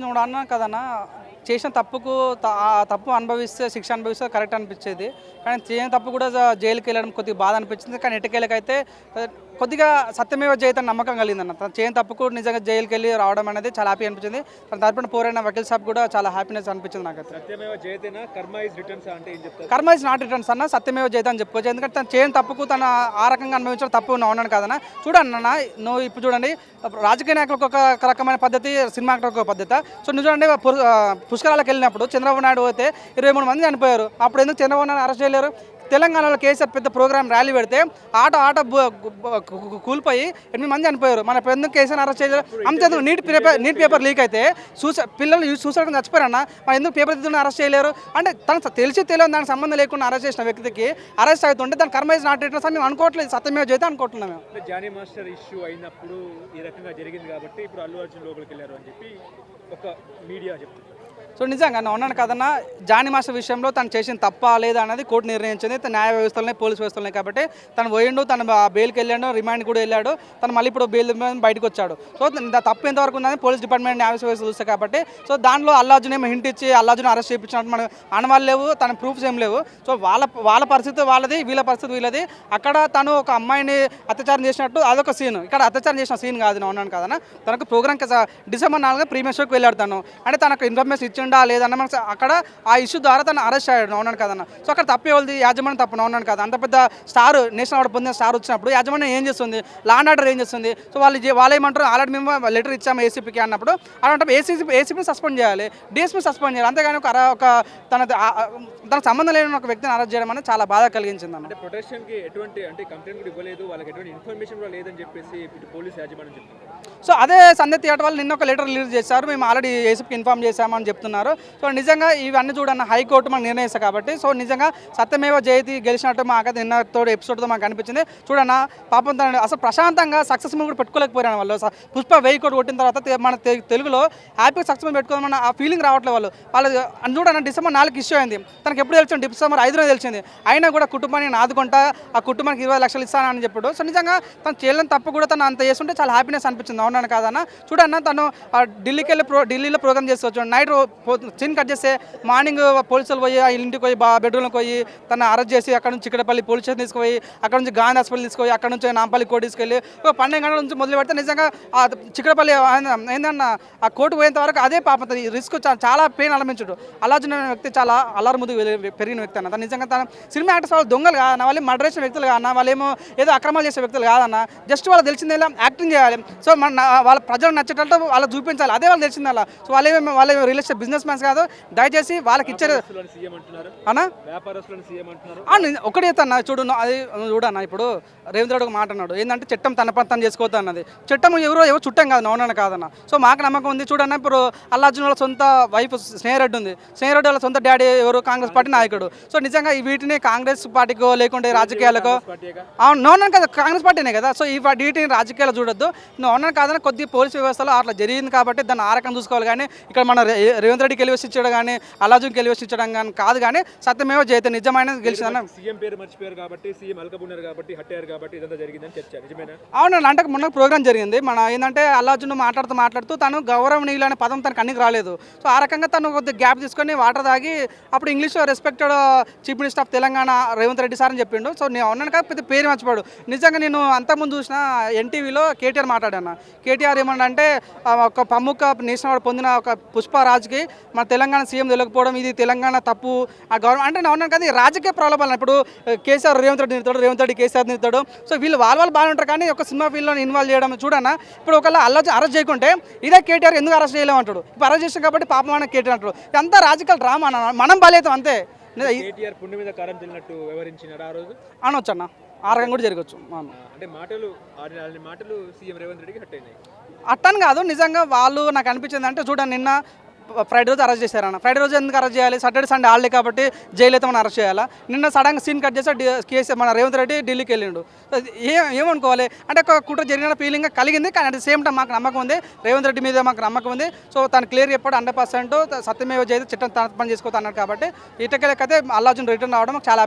నువ్వు అన్నాను కదన్నా, చేసిన తప్పుకు ఆ తప్పు అనుభవిస్తే శిక్ష అనుభవిస్తే కరెక్ట్ అనిపించేది. కానీ చేయని తప్పు కూడా జైలుకి వెళ్ళడం కొద్దిగా బాధ అనిపించింది. కానీ ఎట్టకేలకైతే కొద్దిగా సత్యమేవ జయత నమ్మకం కలిగిందన్న. తను చేయని తప్పుకు నిజంగా జైలుకి వెళ్ళి రావడం అనేది చాలా హ్యాపీ అనిపించింది. తన తరపున పోరైన వకీల్ సాబ్ కూడా చాలా హ్యాపీనెస్ అనిపించింది నాకైతే. సత్యమేవ జయతేనా కర్మ ఈజ్ రిటర్న్స్ అంటే ఏం చెప్తారు? కర్మ ఇస్ నాట్ రిటర్న్స్ అన్న, సత్యమేవ జయత అని చెప్పుకోవచ్చు. ఎందుకంటే తను చేయని తప్పుకు తన ఆ రకంగా అనుభవించడం తప్పు ఉన్నాను కదన్నా. చూడన్న, నువ్వు ఇప్పుడు చూడండి, రాజకీయ నాయకులకు ఒక రకమైన పద్ధతి, సినిమా యాక్టర్లకు ఒక పద్ధతి. సో నువ్వు చూడండి, పుష్కరాలకు వెళ్ళినప్పుడు చంద్రబాబు నాయుడు పోతే 23 మంది చనిపోయారు. అప్పుడు ఎందుకు చంద్రబాబు నాయుడు అరెస్ట్ చేయలేరు? తెలంగాణలో కేసీఆర్ పెద్ద ప్రోగ్రామ్ ర్యాలీ పెడితే ఆట కూలిపోయి 8 మంది చనిపోయారు. మన ఎందుకు కేసీఆర్ అరెస్ట్ చేయలేరు? అంతేందుకు నీట్ పేపర్ లీక్ అయితే పిల్లలు సూసైడ్ చచ్చిపోయారన్న, మన ఎందుకు పేపర్ దిద్దుని అరెస్ట్ చేయలేరు? అంటే తనకు తెలియదు దానికి సంబంధం లేకుండా అరెస్ట్ చేసిన వ్యక్తికి అరెస్ట్ అవుతుంటే దాని కర్మ ఇస్ నాట్ రిటర్న్స్ అని మేము అనుకోవట్లేదు, సత్యమేవ జయతే అనుకుంటున్నాం మేము. జానీ మాస్టర్ ఇష్యూ అయినప్పుడు ఈ రకంగా జరిగింది కాబట్టి ఇప్పుడు అల్లు అర్జున్ లోపలికి వెళ్ళారు అని చెప్పి ఒక మీడియా చెప్తుంది. సో నిజంగా నేను ఉన్నాను కదన్నా, జానీ మాస్టర్ విషయంలో తను చేసిన తప్ప లేదా అనేది కోర్టు నిర్ణయించింది. న్యాయ వ్యవస్థలనే, పోలీస్ వ్యవస్థలనే. కాబట్టి తను పోయిండు, తను బెయిల్కి వెళ్ళాడు, రిమాండ్ కూడా వెళ్ళాడు. తను మళ్ళీ ఇప్పుడు బెయిల్ బయటకు వచ్చాడు. సో తప్పు ఎంతవరకు ఉందని పోలీస్ డిపార్ట్మెంట్ న్యాయ వ్యవస్థ చూస్తాయి. కాబట్టి సో దాంట్లో అల్లు అర్జున్ ఏమో హింట్ ఇచ్చి అల్లు అర్జున్ అరెస్ట్ చేయించినట్టు మనకు ఆనవాళ్ళు లేవు, తన ప్రూఫ్స్ ఏం లేవు. సో వాళ్ళ పరిస్థితి వాళ్ళది, వీళ్ళ పరిస్థితి వీళ్ళది. అక్కడ తను ఒక అమ్మాయిని అత్యాచారం చేసినట్టు అదొక సీన్, ఇక్కడ అత్యాచారం చేసిన సీన్ కాదు. నేను ఉన్నాను కదన్నా, తనకు ప్రోగ్రామ్ డిసెంబర్ 4 ప్రీమియర్ షోకి వెళ్ళాడు. తను అంటే తనకు ఇన్ఫర్మేషన్ ఇచ్చిండా లేదన్న మనకు అక్కడ ఆ ఇష్యూ ద్వారా తను అరెస్ట్ అయ్యాడు. ఉన్నాను కదన్న. సో అక్కడ తప్పే వాళ్ళది, యాజమాన్యం తప్పు. ఉన్నాను కదా, అంత పెద్ద స్టార్, నేషనల్ అవార్డు పొందిన స్టార్ వచ్చినప్పుడు యాజమాన్యం ఏం చేస్తుంది? లా అండ్ ఆర్డర్ ఏం చేస్తుంది? సో వాళ్ళు ఏమంటారు, ఆల్రెడీ మేము లెటర్ ఇచ్చాము ఏసీపీకి అన్నప్పుడు అలాంటి ఏసీపీని సస్పెండ్ చేయాలి, డిఎస్పీ సస్పెండ్ చేయాలి. అంతేగాని తన సంబంధం లేని ఒక వ్యక్తిని అరెస్ట్ చేయడం అనేది చాలా బాధ కలిగించింది అన్న. అంటే ప్రొటెక్షన్కి ఎటువంటి కంప్లైంట్ కూడా ఇవ్వలేదు, వాళ్ళకి ఎటువంటి ఇన్ఫర్మేషన్ కూడా లేదని చెప్పేసి ఇటు పోలీస్ యాజమాన్యం చెప్తుంది. సో అదే సంధ్య థియేటర్ వాళ్ళు నిన్న ఒక లెటర్ రిలీజ్ చేశారు, మేము ఆల్రెడీ ఏసీపీకి ఇన్ఫార్మ్ చేశామని చెప్తున్నారు. సో నిజంగా ఇవన్నీ చూడన్న హైకోర్టు మనకు నిర్ణయిస్తారు కాబట్టి సో నిజంగా సత్యమేవ జయతి గెలిచినట్టు మాకైతే నిన్నతో ఎపిసోడ్తో మాకు అనిపించింది. చూడన్న పాపం తను అసలు ప్రశాంతంగా సక్సెస్ఫుల్ కూడా పెట్టుకోలేకపోయాను వాళ్ళు. పుష్ప 1000 కోట్లు కొట్టిన తర్వాత మన తెలుగులో హ్యాపీగా సక్సెస్ఫుల్ పెట్టుకోమన్న ఆ ఫీలింగ్ రావట్లేదు వాళ్ళు చూడన్న. డిసెంబర్ 4 ఇష్యూ అయింది, తనకు ఎప్పుడు తెలిసింది? డిసెంబర్ 5 తెలిసింది. అయినా కూడా కుటుంబాన్ని నాదుకుంటా ఆ కుటుంబానికి 20 లక్షలు ఇస్తానని చెప్పాడు. సో నిజంగా తను చేయలేని తప్పు కూడా తను అంత చేస్తుంటే చాలా హ్యాపీనెస్ అనిపించింది. అవునాను కాదన్న. చూడన్న, తను ఢిల్లీకి వెళ్ళి ఢిల్లీలో ప్రోగ్రామ్ చేస్తూ నైట్ సీన్ కట్ చేస్తే మార్నింగ్ పోలీసులు పోయి ఆ ఇంటికి పోయి బెడ్రూమ్కి పోయి తను అరెస్ట్ చేసి అక్కడ నుంచి చిక్కడపల్లి పోలీస్ స్టేషన్ తీసుకుపోయి అక్కడ నుంచి గాంధీ హాస్పిటల్ తీసుకుపోయి అక్కడ నుంచి నాంపల్లి కోర్టు తీసుకెళ్ళి 12 గంటల నుంచి మొదలు పెడితే నిజంగా ఆ చిక్కడపల్లి ఏందన్న ఆ కోర్టు పోయేంత వరకు అదే పాపం రిస్క్, చాలా పెయిన్ అనిపించడు. అల్లు అనే వ్యక్తి చాలా అల్లరి ముందు పెరిగిన వ్యక్తి అన్న. తను నిజంగా తన సినిమా యాక్టర్స్ వాళ్ళు దొంగలు కాదన్న, వాళ్ళు మర్డర్ చేసిన వ్యక్తులు కాదన్న, వాళ్ళు ఏమో ఏదో అక్రమాలు చేసే వ్యక్తులు కాదన్న. జస్ట్ వాళ్ళు తెలిసిందేలా యాక్టింగ్ చేయాలి. సో వాళ్ళ ప్రజలు నచ్చేటట్టు వాళ్ళు చూపించాలి, అదే వాళ్ళు తెలిసింది అలా. సో వాళ్ళ రియల్ ఎస్టేట్ బిజినెస్ మ్యాన్స్ కాదు, దయచేసి వాళ్ళకి ఇచ్చారు అన్న. ఒకటి అన్న, అది చూడన్న, ఇప్పుడు రేవంత్ రెడ్డి ఒక మాట అన్నాడు ఏంటంటే చట్టం తన పని తను చేసుకోవద్దు అన్నది. చట్టం ఎవరో చుట్టం కాదు, అవునన్న కాదన్న. సో మాకు నమ్మకం ఉంది. చూడన్న, ఇప్పుడు అల్లు అర్జున్ వాళ్ళ సొంత వైఫ్ స్నేహరెడ్డి ఉంది, స్నేహరెడ్డి వాళ్ళ సొంత డాడీ ఎవరు? కాంగ్రెస్ పార్టీ నాయకుడు. సో నిజంగా ఈ వీటిని కాంగ్రెస్ పార్టీకో లేకుంటే రాజకీయాలకో, అవునన్నా కదా, కాంగ్రెస్ పార్టీనే కదా. సో ఈ వీటిని రాజకీయాలు చూడొద్దు. నువ్వు అవునన్నా కాదన్న, కొద్దిగా పోలీస్ వ్యవస్థలో అట్లా జరిగింది కాబట్టి దాన్ని ఆ రకం చూసుకోవాలి. కానీ ఇక్కడ మన రేవంత్ రెడ్డికి గెలివేసిచ్చడం కానీ అల్లు అర్జున్కి గెలివేసిచ్చడం కానీ కాదు. కానీ సత్యమేవ జయతే నిజమైన గెలిచిందన్న. సీఎం పేరు మర్చిపోయారు కాబట్టి, సీఎం అల్కబున్నారు కాబట్టి, హట్టారు కాబట్టి ఇదంతా జరిగిందని చర్చ నిజమేనా? అవునండి. అంటే మొన్న ప్రోగ్రామ్ జరిగింది మన ఏంటంటే అల్లు అర్జున్ మాట్లాడుతూ తను గౌరవనీయులు అనే పదం తనకు అన్నికి రాలేదు. సో ఆ రకంగా తను కొద్దిగా గ్యాప్ తీసుకొని వాటర్ తాగి అప్పుడు ఇంగ్లీష్లో respected chief minister of Telangana Revanth Reddy sir అని చెప్పిండు. సో నేను ఉన్నాను కదా, పెద్ద పేరు మర్చిపోయాడు. నిజంగా నేను అంతకుముందు చూసిన ఎన్టీవీలో కేటీఆర్ మాట్లాడాను. కేటీఆర్ ఏమన్నా ఒక ప్రముఖ నేషనల్ అవార్డు పొందిన ఒక పుష్పరాజ్కి మన తెలంగాణ సీఎం తెలియకపోవడం ఇది తెలంగాణ తప్పు ఆ గవర్నమెంట్ అంటే నేను ఉన్నాను కదా, రాజకీయ ప్రాబ్లం. ఇప్పుడు కేసీఆర్ రేవంత్ రెడ్డి నిలుతాడు, రేవంత్ రెడ్డి కేసీఆర్ నిలుతాడు. సో వీళ్ళు వాళ్ళు బాగానే ఉంటారు. కానీ ఒక సినిమా ఫీల్డ్లో ఇన్వాల్వ్ చేయడం చూడన్నా. ఇప్పుడు ఒకవేళ అరెస్ట్ చేయకుంటే ఇదే కేటీఆర్ ఎందుకు అరెస్ట్ చేయలేము అంటాడు. ఇప్పుడు అరెస్ట్ చేసిన కాబట్టి పాపం అన్న కేటీఆర్ అంటాడు. ఇదంతా రాజకీయ డ్రామా, మనం బలేతాం అంతే. పుండు మీద కారం తిన్నట్టు వివరించినారు ఆ రోజు అనొచ్చు అన్న, ఆ రకం కూడా జరగచ్చు. అంటే మాటలు సీఎం రేవంత్ రెడ్డికి హట్ అయినాయి. అట్టని కాదు, నిజంగా వాళ్ళు నాకు అనిపించింది అంటే చూడండి, నిన్న ఫ్రైడే రోజు అరెస్ట్ చేశారన్న. ఫ్రైడే రోజు ఎందుకు అరెస్ట్ చేయాలి? సాటర్డే సండే హాలిడే కాబట్టి జైలు అయితే మనం అరెస్ట్ చేయాలా? నిన్న సడన్గా సీన్ కట్ చేస్తే కేసు మన రేవంత్ రెడ్డి ఢిల్లీకి వెళ్ళిండు. ఏమనుకోవాలి అంటే ఒక కుట్ర జరిగిన ఫీలింగ్ కలిగింది. కానీ అట్ ద సేమ్ టైం మాకు నమ్మకం ఉంది, రేవంత్ రెడ్డి మీద మాకు నమ్మకం ఉంది. సో తను క్లియర్ చెప్పాడు 100% సత్యమేవ జయతే చట్టం తన పని చేసుకోవచ్చు అన్నాడు. కాబట్టి ఇటకెళ్ళకైతే అల్లు అర్జున్ రిటర్న్ రావడం మాకు చాలా